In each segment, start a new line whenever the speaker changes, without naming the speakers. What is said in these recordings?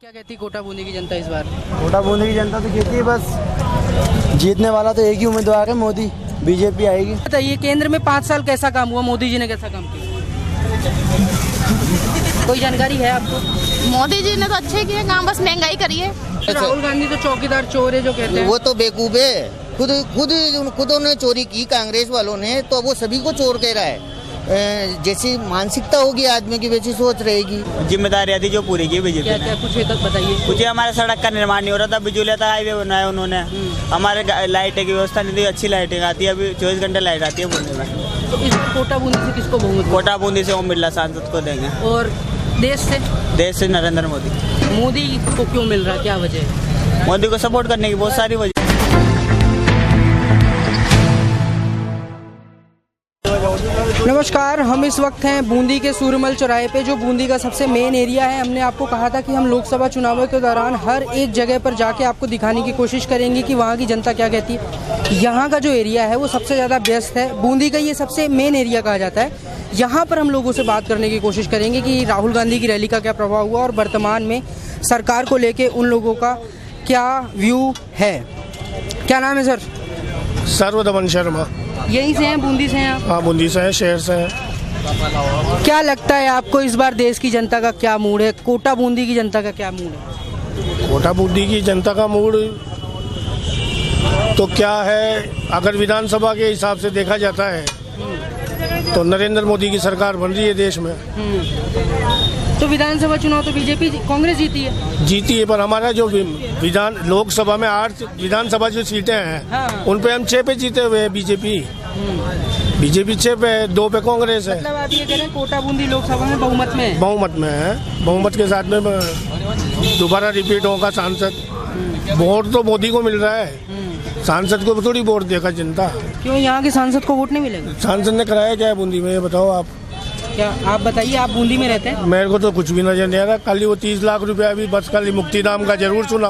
क्या कहती कोटा बूंदी की जनता इस बार?
कोटा बूंदी की जनता तो कहती है बस जीतने वाला तो एक ही उम्मीदवार है, मोदी। बीजेपी आएगी।
बताइए केंद्र में 5 साल कैसा काम हुआ, मोदी जी ने कैसा काम किया? कोई जानकारी है आपको?
मोदी जी ने तो अच्छे किए काम, बस महंगाई करी है।
राहुल गांधी तो चौकीदार चोर है जो कहते हैं।
वो तो बेवकूफ है, खुद उन्होंने चोरी की, कांग्रेस वालों ने, तो वो सभी को चोर कह रहा है। जैसी मानसिकता होगी आदमी की वैसी सोच रहेगी।
जिम्मेदारी आती जो पूरी की बीजेपी
क्या कुछ एक बताइए।
कुछ हमारे सड़क का निर्माण नहीं हो रहा था, बिजली था, हाईवे बनाया उन्होंने। हमारे लाइटें की व्यवस्था नहीं दी, अच्छी लाइटिंग आती है, अभी 24 घंटे लाइट आती है बूंदी में।
तो इस कोटा बूंदी से किसको बहुमत?
कोटा बूंदी से ओम बिरला सांसद को देंगे।
और देश से
नरेंद्र मोदी।
मोदी को क्यों मिल रहा है, क्या वजह है?
मोदी को सपोर्ट करने की बहुत सारी वजह।
नमस्कार, हम इस वक्त हैं बूंदी के सूरमल चौराहे पे, जो बूंदी का सबसे मेन एरिया है। हमने आपको कहा था कि हम लोकसभा चुनावों के दौरान हर एक जगह पर जाके आपको दिखाने की कोशिश करेंगे कि वहाँ की जनता क्या कहती है। यहाँ का जो एरिया है वो सबसे ज़्यादा व्यस्त है, बूंदी का ये सबसे मेन एरिया कहा जाता है। यहाँ पर हम लोगों से बात करने की कोशिश करेंगे कि राहुल गांधी की रैली का क्या प्रभाव हुआ और वर्तमान में सरकार को लेके उन लोगों का क्या व्यू है। क्या नाम है सर?
सर्वदमन शर्मा।
यहीं से हैं, बूंदी से हैं आप?
हाँ, बूंदी से हैं, शहर से हैं।
क्या लगता है आपको इस बार देश की जनता का क्या मूड है, कोटा बूंदी की जनता का क्या मूड है?
कोटा बूंदी की जनता का मूड तो क्या है, अगर विधानसभा के हिसाब से देखा जाता है तो नरेंद्र मोदी की सरकार बन रही है देश में।
तो विधानसभा चुनाव तो बीजेपी कांग्रेस जीती है,
पर हमारा जो लोकसभा में 8 विधानसभा जो सीटें हैं,
हाँ।
उन पे हम 6 पे जीते हुए हैं। बीजेपी 6 पे, 2 पे कांग्रेस है।
मतलब आप ये कह रहे हैं कोटा बूंदी लोकसभा में बहुमत में है?
बहुमत में है, बहुमत के साथ में दोबारा रिपीट होगा सांसद। वोट तो मोदी को मिल रहा है, सांसद को थोड़ी वोट देगा जनता।
क्यों यहाँ के सांसद को वोट नहीं मिलेगा?
सांसद ने कराया क्या है बूंदी में, ये बताओ आप।
क्या आप बताइए, आप बूंदी में रहते हैं?
मेरे को तो कुछ भी नजर नहीं आ रहा। खाली वो 30 लाख रुपया अभी बस खाली मुक्ति नाम का जरूर सुना,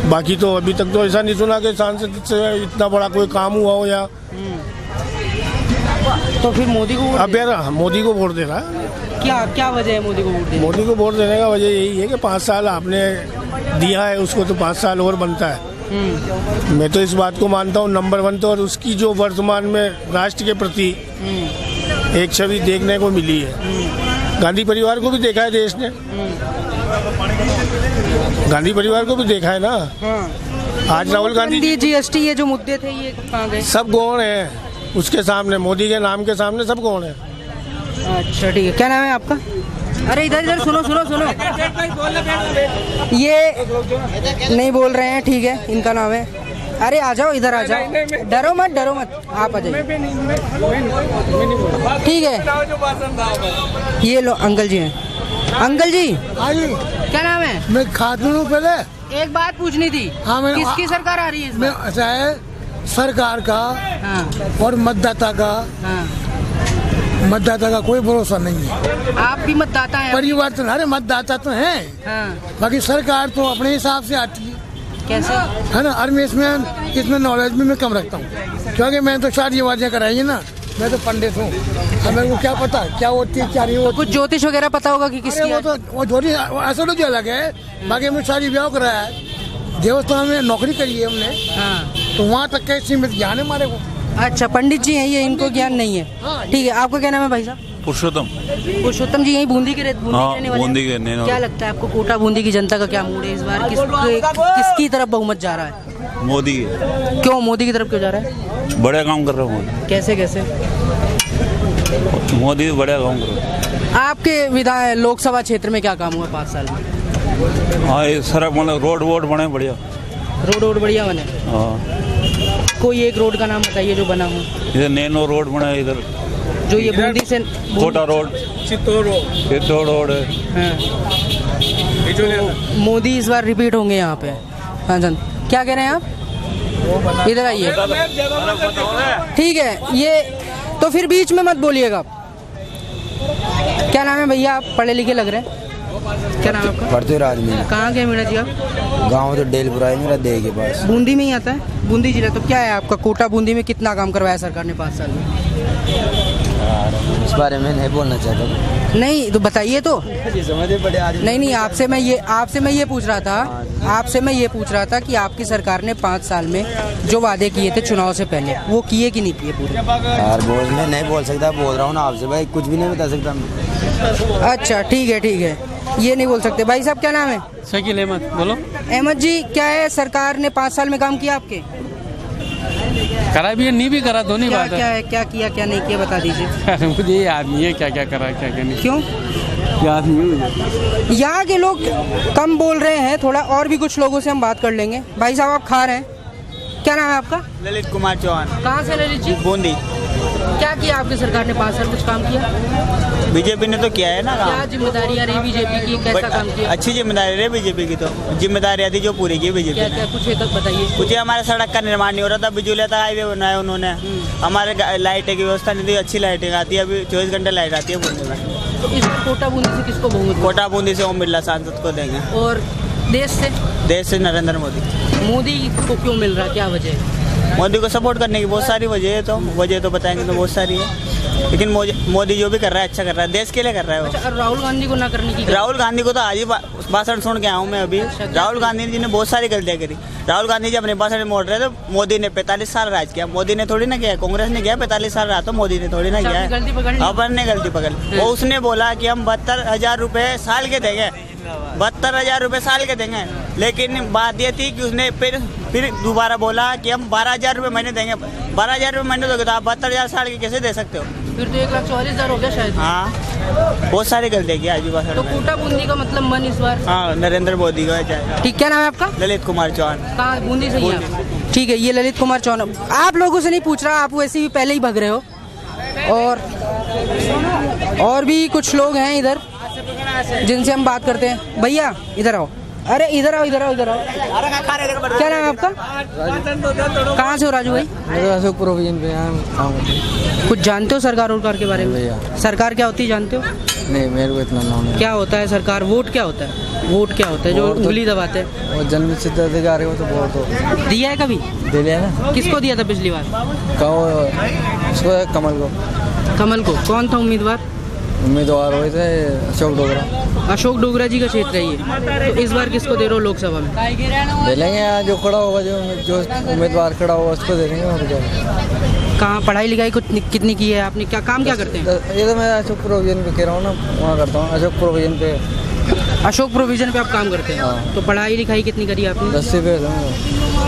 बाकी तो अभी तक तो ऐसा नहीं सुना कि सांसद से इतना बड़ा कोई काम हुआ हो। या
तो फिर मोदी को
अब यार मोदी को वोट दे रहा है।
क्या वजह है मोदी को वोट देने?
मोदी को वोट देने का वजह यही है कि 5 साल आपने दिया है उसको, तो 5 साल और बनता है। मैं तो इस बात को मानता हूँ, नंबर 1 तो, और उसकी जो वर्तमान में राष्ट्र के प्रति एक छवि देखने को मिली है। गांधी परिवार को भी देखा है देश ने, गांधी परिवार को भी देखा है ना। आज राहुल गांधी,
जीएसटी, ये जो मुद्दे थे ये कहाँ गए? सब
गौण है उसके सामने, मोदी के नाम के सामने सब गौण है।
अच्छा ठीक है, क्या नाम है आपका? अरे इधर सुनो। ये नहीं बोल रहे हैं, ठीक है, इनका नाम है। अरे आ जाओ, इधर आ जाओ, डरो मत, आप आ जाइए, ठीक है। ये लो, अंकल जी हैं। अंकल जी क्या नाम है?
मैं खातून हूँ। पहले
एक बात पूछनी थी।
हाँ,
किसकी सरकार आ रही है इस बार?
ऐसा है, सरकार का और मतदाता का कोई भरोसा नहीं है।
आप भी मतदाता हैं?
परिवर्तन, अरे मतदाता तो हैं, बाकी सरकार तो अपने हिसाब से आती है।
कैसे
है ना? और मैं इसमें नॉलेज भी मैं कम रखता हूँ, क्योंकि मैंने तो शादी वादियाँ कराई है ना, मैं तो पंडित हूँ। अब मेरे को क्या पता क्या होती है क्या नहीं होती।
कुछ ज्योतिष वगैरह पता होगा कि किसकी?
वो ज्योतिष असल जो अलग है, बाकी हमने शादी ब्याह कराया है, देवस्थान में नौकरी करी है हमने, तो वहाँ तक का सीमित ज्ञान है हमारे को।
अच्छा, पंडित जी हैं ये, इनको ज्ञान नहीं है। ठीक है, आपका क्या नाम है भाई साहब? पुरुषोत्तम जी, यहीं बूंदी के रहने वाले? क्या लगता है आपको कोटा बूंदी की जनता का क्या मूड है इस बार? किसकी तरफ बहुमत जा रहा है?
मोदी।
क्यों मोदी की तरफ क्यों जा रहा है?
बड़े काम कर रहे हो।
कैसे?
मोदी बड़े काम कर रहे हैं।
आपके लोकसभा क्षेत्र में क्या काम हुआ 5 साल में?
हाँ, ये सड़क मतलब रोड बने बढ़िया।
रोड बढ़िया बने?
हाँ।
कोई एक रोड का नाम बताइए जो बना हो।
इधर नैनो रोड बना है, इधर
जो ये बूंदी से
कोटा रोड, चित्तौड़ रोड है।
तो मोदी इस बार रिपीट होंगे यहाँ पे? हाँ जान, क्या कह रहे हैं आप? इधर आइए, ठीक है। ये तो फिर बीच में मत बोलिएगा। क्या नाम है भैया? आप पढ़े लिखे लग रहे हैं। क्या नाम है आपका?
पृथ्वीराज मीणा।
कहाँ के मीणा जी आप?
गाँव तो डेलपुरा है मेरा, देह के पास।
बूंदी में ही आता है? बूंदी जिला। तो क्या है आपका कोटा बूंदी में कितना काम करवाया सरकार ने 5 साल में?
बारे में नहीं बोलना चाहता।
नहीं तो बताइए तो। नहीं आपसे मैं ये पूछ रहा था कि आपकी सरकार ने 5 साल में जो वादे किए थे चुनाव से पहले वो किए कि नहीं किए पूरे?
यार मैं नहीं बोल सकता, बोल रहा हूँ ना आपसे भाई, कुछ भी नहीं बता सकता।
अच्छा ठीक है, ये नहीं बोल सकते। भाई साहब क्या नाम है?
शकील अहमद। बोलो।
अहमद जी, क्या है सरकार ने 5 साल में काम किया आपके?
करा भी है, नहीं भी करा, दोनों बात है।
क्या किया क्या नहीं किया बता दीजिए।
मुझे याद नहीं है क्या क्या करा क्या क्या नहीं।
क्यों
याद नहीं?
यहाँ के लोग कम बोल रहे हैं, थोड़ा और भी कुछ लोगों से हम बात कर लेंगे। भाई साहब आप खा रहे हैं, क्या नाम है आपका?
ललित कुमार चौहान।
कहाँ से ललित जी?
बूंदी।
क्या किया आपकी सरकार ने 5 साल कुछ काम किया?
बीजेपी ने तो किया है ना काम।
क्या जिम्मेदारियाँ रही बीजेपी की, कैसा काम किया?
अच्छी जिम्मेदारी रही बीजेपी की, तो जिम्मेदारियाँ थी जो पूरी की बीजेपी
क्या
ने।
क्या कुछ तक बताइए।
कुछ हमारे सड़क का निर्माण नहीं हो रहा था, बिजली तक हाईवे बनाया उन्होंने। हमारे लाइटें की व्यवस्था नहीं थी, अच्छी लाइटिंग आती है, अभी 24 घंटे लाइट आती है बूंदी में।
तो इस कोटा बूंदी से किसको बहुमत?
कोटा बूंदी से ओम बिरला सांसद को देंगे।
और देश से
नरेंद्र मोदी
को क्यों मिल रहा, क्या वजह है?
मोदी को सपोर्ट करने की बहुत सारी वजह है, तो वजह तो बताएंगे तो बहुत सारी है, लेकिन मोदी जो भी कर रहा है अच्छा कर रहा है, देश के लिए कर रहा है वो।
अच्छा, राहुल गांधी को ना करने की?
राहुल गांधी को तो आज ही भाषण सुन के आया हूँ मैं अभी। राहुल गांधी जी ने बहुत सारी गलतियाँ करी। राहुल गांधी जी अपने भाषण में मोड़ रहे थे, मोदी ने 45 साल राज किया। मोदी ने थोड़ी ना किया, कांग्रेस ने किया 45 साल रहा, तो मोदी ने थोड़ी ना किया है। अपन ने गलती पकड़ ली। वो उसने बोला कि हम 72,000 रुपये साल के देंगे, 72,000 रुपये साल के देंगे, लेकिन बात ये थी कि उसने फिर दोबारा बोला कि हम 12,000 रुपये महीने देंगे। 12,000 रुपये महीने दोगे तो आप 72,000 साल के कैसे दे सकते हो?
फिर तो 1,44,000 हो गया शायद।
हाँ, बहुत सारी गलतियाँ की आज भी भाषण
तो
में।
कोटा बूंदी का मतलब मन इस बार?
हाँ, नरेंद्र मोदी का जाएगा।
ठीक, क्या नाम है आपका?
ललित कुमार चौहान।
कहाँ, बूंदी से ही हैं? ठीक है, ये ललित कुमार चौहान। आप लोगों से नहीं पूछ रहा, आप वैसे ही पहले ही भग रहे हो। और भी कुछ लोग हैं इधर जिनसे हम बात करते हैं। भैया इधर आओ, अरे इधर आओ। क्या नाम है आपका? कहाँ से हो राजू भाई?
अशोक प्रोविजन पे काम।
कुछ जानते हो सरकार के बारे में? सरकार क्या होती है जानते हो?
नहीं, मेरे को इतना नाम नहीं।
क्या होता है सरकार? वोट क्या होता है? जो उंगली दबाते हैं
वो जन्म सिद्ध अधिकारी हो तो वोट तो
दिया है कभी?
दे लिया ना।
किसको दिया था पिछली बार? कमल को। कौन था उम्मीदवार
हुए थे? अशोक डोगरा
जी का क्षेत्र है ये, तो इस बार किसको दे रहे हो लोकसभा में?
दे लेंगे यार, जो खड़ा होगा, जो उम्मीदवार खड़ा होगा उसको दे देंगे।
कहाँ पढ़ाई लिखाई कितनी की है आपने? क्या काम क्या करते हैं?
ये तो मैं अशोक प्रोविजन पे कह रहा हूँ ना, वहाँ करता हूँ अशोक प्रोविजन पे आप काम करते हैं। हाँ।
तो पढ़ाई लिखाई कितनी करी आपने?
10वीं पे।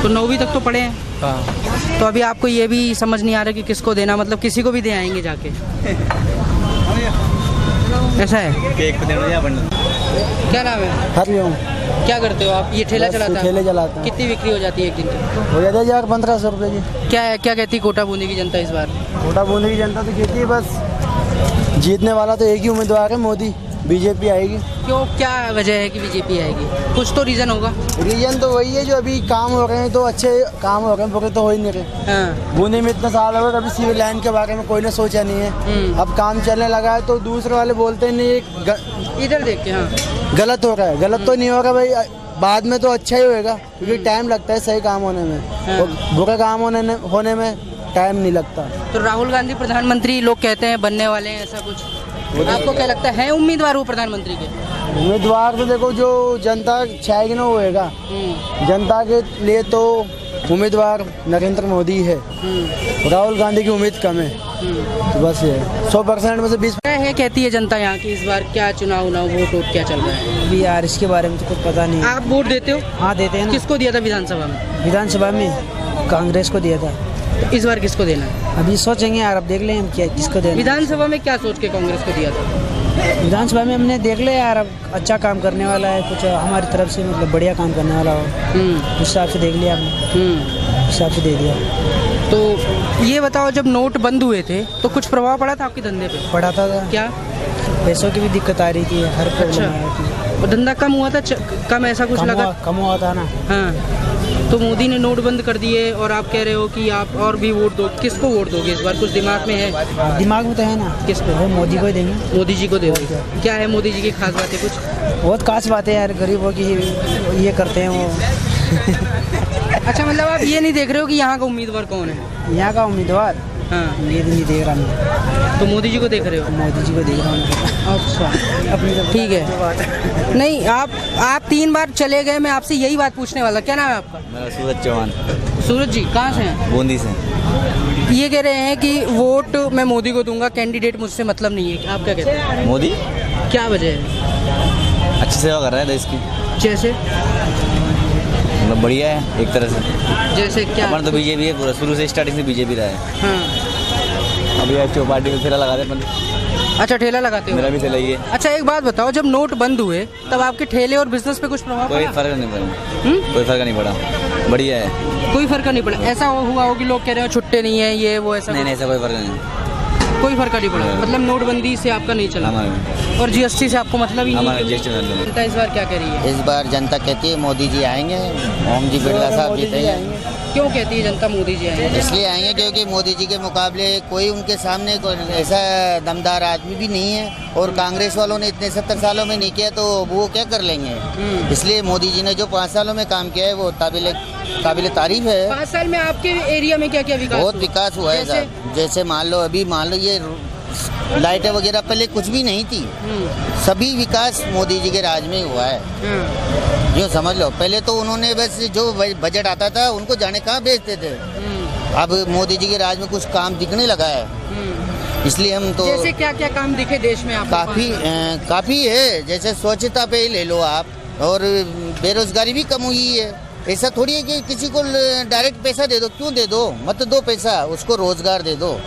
तो 9वीं तक तो पढ़े हैं।
हाँ।
तो अभी आपको ये भी समझ नहीं आ रहा कि किसको देना, मतलब किसी को भी दे आएंगे जाके, ऐसा है? क्या नाम है?
हरिओम।
क्या करते हो आप? ये ठेला चलाते हैं?
ठेले चलाते हैं।
कितनी बिक्री हो जाती है एक दिन की?
हो जाता है 1,500 रुपये की।
क्या कहती है कोटा बूंदी की जनता इस बार?
कोटा बूंदी की जनता तो कहती है बस जीतने वाला तो एक ही उम्मीदवार है, मोदी। बीजेपी आएगी।
क्यों, क्या वजह है कि बीजेपी आएगी? कुछ तो रीजन होगा।
रीजन तो वही है, जो अभी काम हो रहे हैं तो अच्छे काम हो रहे हैं, बुरे तो हो ही नहीं रहे।
हाँ।
बूंदी में इतने साल हो गए, कभी सिविल लाइन के बारे में कोई ने सोचा नहीं है। अब काम चलने लगा है तो दूसरे वाले बोलते नहीं,
इधर देख के। हाँ,
गलत हो रहा है। गलत तो नहीं होगा भाई, बाद में तो अच्छा ही होएगा, क्योंकि टाइम लगता है सही काम होने में।
हाँ।
और बुरा काम होने में टाइम नहीं लगता।
तो राहुल गांधी प्रधानमंत्री लोग कहते हैं बनने वाले हैं, ऐसा कुछ आपको क्या लगता है उम्मीदवार वो प्रधानमंत्री के?
उम्मीदवार तो देखो जो जनता चाहेगी ना होएगा। जनता के लिए तो उम्मीदवार नरेंद्र मोदी है। राहुल गांधी की उम्मीद कम है। तो बस ये 100% में से 20
है। कहती है जनता यहाँ की इस बार क्या चुनाव वोट क्या चल रहा है?
अभी यार इसके बारे में तो कुछ पता नहीं।
आप वोट देते हो?
हाँ देते हैं ना।
किसको दिया था विधानसभा में?
विधानसभा में कांग्रेस को दिया था।
इस बार किसको देना है?
अभी सोचेंगे यार, अब देख लें हम क्या किसको देना।
विधानसभा में क्या सोच के कांग्रेस को दिया था?
विधानसभा में हमने देख लिया यार, अब अच्छा काम करने वाला है, कुछ हमारी तरफ से मतलब बढ़िया काम करने वाला हो, उस हिसाब से देख लिया हमने, उस हिसाब से दे दिया।
तो ये बताओ, जब नोट बंद हुए थे तो कुछ प्रभाव पड़ा था आपके धंधे पे?
पड़ा था।
क्या?
पैसों की भी दिक्कत आ रही थी, हर प्रॉब्लम आ रही थी।
और धंधा कम हुआ था? कम ऐसा कुछ लगा?
कम हुआ था ना।
हाँ, तो मोदी ने नोट बंद कर दिए और आप कह रहे हो कि आप और भी वोट दो। किसको वोट दोगे इस बार? कुछ दिमाग में है?
दिमाग में तो है ना।
किसको?
मोदी को ही देंगे।
मोदी जी को दोगे? क्या है मोदी जी की खास बातें? कुछ
बहुत खास बातें यार, गरीबों की ये करते हैं वो।
अच्छा, मतलब आप ये नहीं देख रहे हो कि यहाँ का उम्मीदवार कौन है?
यहाँ का उम्मीदवार
हाँ
ये नहीं देख रहा मैं,
तो मोदी जी को देख रहे हो?
मोदी जी को देख रहा हूँ।
अच्छा
अपनी तरफ
ठीक है। नहीं आप 3 बार चले गए, मैं आपसे यही बात पूछने वाला। क्या नाम है आपका?
मेरा सूरज चौहान,
सूरज जी कहाँ से हैं?
बूंदी से।
ये कह रहे हैं कि वोट मैं मोदी को दूंगा, कैंडिडेट मुझसे मतलब नहीं है। आप क्या कहते हैं?
मोदी
क्या वजह है?
अच्छी सेवा कर रहा है देश की,
जैसे
मतलब बढ़िया है एक तरह से।
जैसे क्या?
हमारा तो बीजेपी है पूरा, शुरू से स्टार्टिंग से बीजेपी रहा है।
हाँ।
अभी आज चौपाटी में ठेला लगा दे अपन।
अच्छा ठेला लगाते हो?
मेरा भी ठेला ही है।
अच्छा एक बात बताओ, जब नोट बंद हुए तब आपके ठेले और बिजनेस पे कुछ प्रभाव
कोई
पड़ा?
फर्क नहीं पड़ा, कोई फर्क नहीं पड़ा, बढ़िया है।
कोई फर्क नहीं पड़ा? ऐसा हुआ हो कि लोग कह रहे हो छुट्टे नहीं है ये वो, ऐसा
नहीं नहीं, ऐसा कोई फर्क नहीं,
कोई फर्क नहीं पड़ा? मतलब नोटबंदी से आपका नहीं चला और जीएसटी से आपको मतलब ही
हमारा
नहीं?
जीएसटी नहीं।
जनता इस बार क्या कह रही है?
इस बार जनता कहती है मोदी जी आएंगे, ओम जी बिरला साहब जीतेंगे।
क्यों कहती है जनता मोदी जी आएंगे?
इसलिए आएंगे क्योंकि मोदी जी के मुकाबले कोई उनके सामने कोई ऐसा दमदार आदमी भी नहीं है, और कांग्रेस वालों ने इतने 70 सालों में नहीं किया तो वो क्या कर लेंगे। इसलिए मोदी जी ने जो 5 सालों में काम किया है वो काबिल तारीफ है।
5 साल में आपके एरिया में क्या क्या विकास
बहुत
हुआ?
विकास हुआ है साहब। जैसे मान लो ये लाइटें वगैरह पहले कुछ भी नहीं थी, सभी विकास मोदी जी के राज में हुआ है। जो समझ लो, पहले तो उन्होंने बस जो बजट आता था उनको जाने कहाँ भेजते थे, अब मोदी जी के राज में कुछ काम दिखने लगा है। इसलिए हम तो
जैसे क्या क्या काम दिखे देश में आपको?
काफी है। जैसे स्वच्छता पे ही ले लो आप, और बेरोजगारी भी कम हुई है। ऐसा थोड़ी है कि किसी को डायरेक्ट पैसा दे दो, क्यों दे दो, मत दो पैसा, उसको रोजगार दे दो।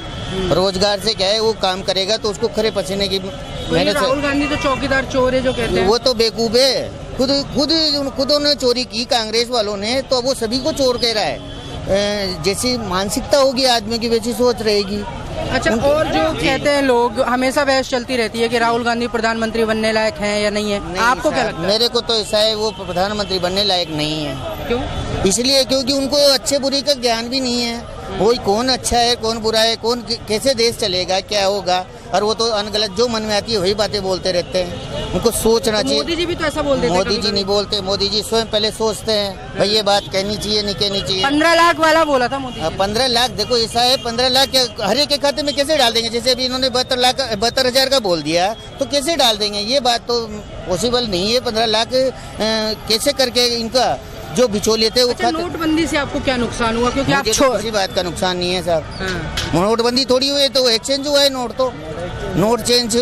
रोजगार से क्या है, वो काम करेगा तो उसको खरे पसीने की मेहनत से।
राहुल गांधी तो चौकीदार चोर है जो कहते हैं।
वो तो बेवकूफ है, खुद उन्होंने चोरी की कांग्रेस वालों ने, तो वो सभी को चोर कह रहा है। जैसी मानसिकता होगी आदमी की वैसी सोच रहेगी।
अच्छा और जो कहते हैं लोग, हमेशा बहस चलती रहती है कि राहुल गांधी प्रधानमंत्री बनने लायक हैं या नहीं है, आपको क्या लगता है?
मेरे को तो ऐसा है, वो प्रधानमंत्री बनने लायक नहीं है।
क्यों?
इसलिए क्योंकि उनको अच्छे बुरे का ज्ञान भी नहीं है। वो कौन अच्छा है कौन बुरा है, कौन कैसे देश चलेगा, क्या होगा, और वो तो अनगलत जो मन में आती है वही बातें बोलते रहते हैं। उनको सोचना चाहिए।
मोदी जी भी तो ऐसा बोलते थे।
मोदी जी नहीं बोलते, मोदी जी स्वयं पहले सोचते हैं भाई ये बात कहनी चाहिए नहीं कहनी चाहिए।
15 लाख वाला बोला था मोदी।
15 लाख देखो ऐसा है, 15 लाख हर एक के खाते में कैसे डाल देंगे? जैसे अभी इन्होंने 72,000 का बोल दिया तो कैसे डाल देंगे? ये बात तो पॉसिबल नहीं है। 15 लाख कैसे करके इनका जो बिचौलिए थे वो
अच्छा, नोटबंदी से आपको क्या नुकसान हुआ? क्योंकि आप
किसी बात का नुकसान नहीं है साहब। नोटबंदी थोड़ी हुई है तो एक्सचेंज हुआ है नोट, तो नोट चेंज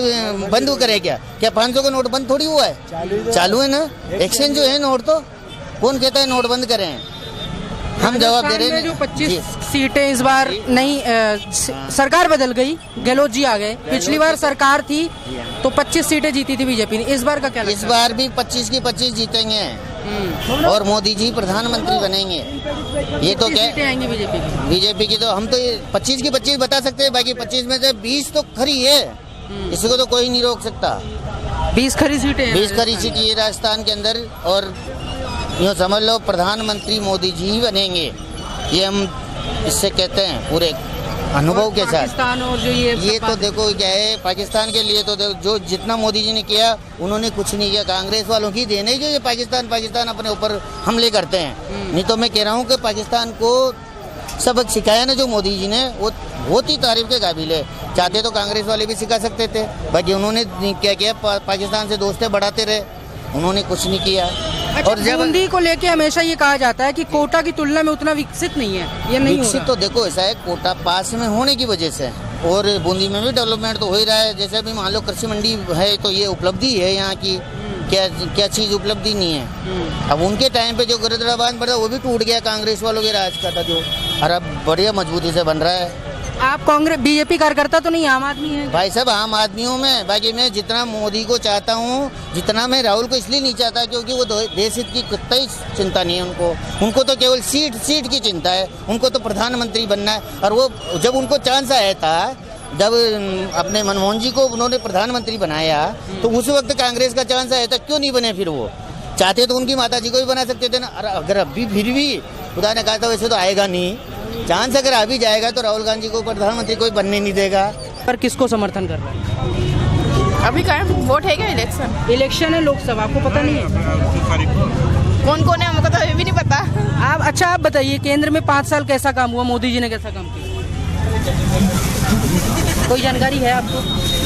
बंद करे क्या 500 का नोट बंद थोड़ी हुआ है, चालू है ना। एक्सचेंज जो है नोट, तो कौन कहता है नोट बंद करें? हम जवाब दे रहे हैं।
जो 25 सीटें इस बार नहीं, सरकार बदल गई, गहलोत जी आ गए। पिछली बार सरकार थी तो 25 सीटें जीती थी बीजेपी ने, इस बार का क्या लगता है?
इस बार भी 25 की 25 जीतेंगे और मोदी जी प्रधानमंत्री बनेंगे। ये तो क्या
आएंगे
बीजेपी की, तो हम तो 25 की 25 बता सकते हैं, बाकी 25 में से 20 तो खरी है, इसको तो कोई नहीं रोक सकता।
20 खरी सीटें,
20 खरी सीट ये राजस्थान के अंदर, और यूँ समझ लो प्रधानमंत्री मोदी जी ही बनेंगे। ये हम इससे कहते हैं पूरे अनुभव के साथ।
पाकिस्तान और जो
ये तो देखो क्या है, पाकिस्तान के लिए तो जो जितना मोदी जी ने किया उन्होंने कुछ नहीं किया। कांग्रेस वालों की देने जो ये पाकिस्तान अपने ऊपर हमले करते हैं। नहीं तो मैं कह रहा हूँ कि पाकिस्तान को सबक सिखाया ना जो मोदी जी ने, वो बहुत ही तारीफ के काबिल है। चाहते तो कांग्रेस वाले भी सिखा सकते थे, बाकी उन्होंने क्या किया, पाकिस्तान से दोस्तें बढ़ाते रहे, उन्होंने कुछ नहीं किया।
अच्छा,
और जब
बूंदी को लेके हमेशा ये कहा जाता है कि कोटा की तुलना में उतना विकसित नहीं है, ये नहीं
विकसित तो देखो ऐसा है, कोटा पास में होने की वजह से, और बूंदी में भी डेवलपमेंट तो हो ही रहा है। जैसे अभी मान लो कृषि मंडी है तो ये उपलब्धि है यहाँ की, क्या चीज उपलब्धि नहीं है। अब उनके टाइम पे जो गुरुद्वारा बांध पड़ा वो भी टूट गया, कांग्रेस वालों के राज का था जो, और अब बढ़िया मजबूती से बन रहा है।
आप कांग्रेस बीजेपी कार्यकर्ता तो नहीं, आम आदमी है
भाई साहब, आम आदमियों में बाकी मैं जितना मोदी को चाहता हूँ, जितना मैं राहुल को इसलिए नहीं चाहता क्योंकि वो देश हित की कतई चिंता नहीं है उनको तो केवल सीट की चिंता है। उनको तो प्रधानमंत्री बनना है, और वो जब उनको चांस आया था, जब अपने मनमोहन जी को उन्होंने प्रधानमंत्री बनाया तो उस वक्त कांग्रेस का चांस आया था, क्यों नहीं बने? फिर वो चाहते तो उनकी माता जी को भी बना सकते थे ना। अगर अभी फिर भी खुदा ने कहा था वैसे तो आएगा नहीं, चांस अगर आ भी जाएगा तो राहुल गांधी को प्रधानमंत्री कोई बनने नहीं देगा।
पर किसको समर्थन कर रहा है?
अभी क्या वोट है क्या?
इलेक्शन है लोकसभा, आपको पता नहीं है
कौन है? हमको तो अभी भी नहीं पता।
आप बताइए, केंद्र में 5 साल कैसा काम हुआ, मोदी जी ने कैसा काम किया? कोई जानकारी है आपको?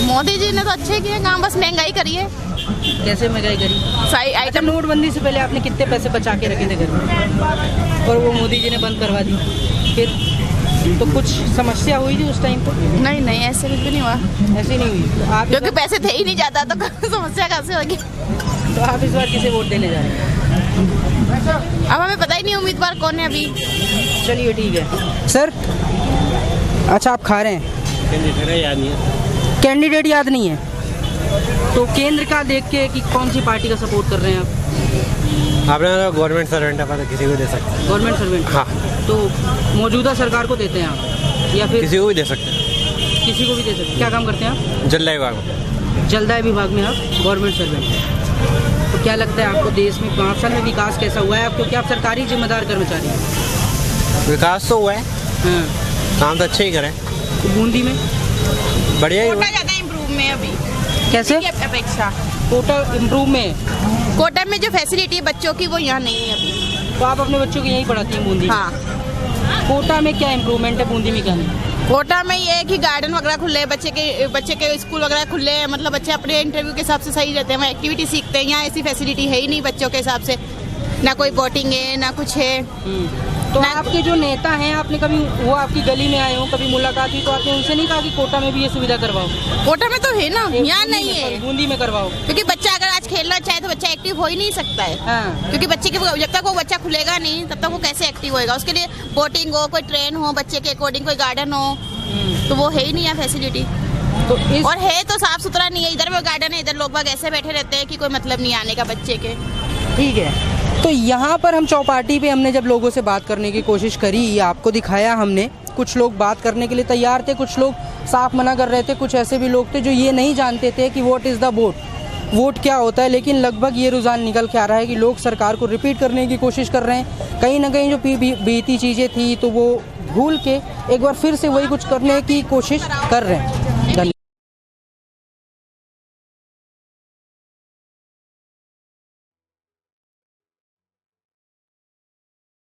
मोदी जी ने तो अच्छे किए काम, बस महंगाई करी है।
कैसे महंगाई करी?
सारी
अच्छा,
आइटम
नोटबंदी से पहले आपने कितने पैसे बचा के रखे थे घर में और वो मोदी जी ने बंद करवा दी, फिर तो कुछ समस्या हुई थी उस टाइम पर?
नहीं नहीं, ऐसे कुछ भी नहीं हुआ,
ऐसी नहीं हुई। तो आप
क्योंकि पैसे थे ही नहीं जाता तो समस्या कहाँ से होगी।
तो आप इस बार किसे वोट देने जा रहे हैं?
अब हमें पता ही नहीं उम्मीदवार कौन है अभी।
चलिए ठीक है। सर, अच्छा आप खा रहे हैं? कैंडिडेट याद नहीं है? तो केंद्र का देख के कि कौन सी पार्टी का सपोर्ट कर रहे हैं आप?
आपने गवर्नमेंट सर्वेंट है, पता किसी को दे सकते हैं।
Government servant?
हाँ।
तो मौजूदा सरकार को देते हैं आप या फिर
किसी को भी दे सकते हैं?
किसी को भी दे सकते हैं। क्या काम करते हैं आप?
जलदाय विभाग में।
जलदाय विभाग में आप गवर्नमेंट सर्वेंट हैं। तो क्या लगता है आपको देश में 5 साल में विकास कैसा हुआ है? आप क्योंकि आप सरकारी जिम्मेदार कर्मचारी हैं।
विकास तो हुआ है,
हाँ।
काम तो अच्छे ही करें।
तो बूंदी में
बढ़िया ही हुआ।
कोटा ज़्यादा इम्प्रूव में अभी
कैसे?
की अपेक्षा
कोटा इम्प्रूव में?
कोटा में जो फैसिलिटी है बच्चों की वो यहाँ नहीं है अभी।
तो आप अपने बच्चों को यहीं पढ़ाती हैं बूंदी?
हाँ।
कोटा में क्या इम्प्रूवमेंट है, बूंदी में क्या नहीं?
कोटा में ये है कि गार्डन वगैरह खुले हैं, बच्चे के स्कूल वगैरह खुले हैं, मतलब बच्चे अपने इंटरव्यू के हिसाब से सही रहते हैं, वहाँ एक्टिविटी सीखते हैं। यहाँ ऐसी फैसिलिटी है ही नहीं बच्चों के हिसाब से, ना कोई बोटिंग है ना कुछ है।
तो आपके जो नेता हैं, आपने कभी वो आपकी गली में आए हो, कभी मुलाकात हुई तो आपने उनसे नहीं कहा कि कोटा में भी ये सुविधा करवाओ?
कोटा में तो है ना, यहाँ नहीं है।
बूंदी में करवाओ,
क्योंकि बच्चा अगर आज खेलना चाहे तो बच्चा एक्टिव हो ही नहीं सकता है।
हाँ।
क्योंकि बच्चे के जब तक वो बच्चा खुलेगा नहीं तब तक वो कैसे एक्टिव होएगा। उसके लिए बोटिंग हो, कोई ट्रेन हो, बच्चे के अकॉर्डिंग कोई गार्डन हो, तो वो है ही नहीं है फैसिलिटी।
तो इस
और है तो साफ सुथरा नहीं है। इधर वो गार्डन है, इधर लोग बाग ऐसे बैठे रहते हैं कि कोई मतलब नहीं आने का बच्चे के।
ठीक है। तो यहाँ पर हम चौपाटी पे हमने जब लोगों से बात करने की कोशिश करी, आपको दिखाया हमने, कुछ लोग बात करने के लिए तैयार थे, कुछ लोग साफ मना कर रहे थे, कुछ ऐसे भी लोग थे जो ये नहीं जानते थे कि what is the vote, vote क्या होता है। लेकिन लगभग ये रुझान निकल के आ रहा है कि लोग सरकार को रिपीट करने की कोशिश कर रहे हैं। कहीं ना कहीं जो बीती चीज़ें थी तो वो भूल के एक बार फिर से वही कुछ करने की कोशिश कर रहे हैं।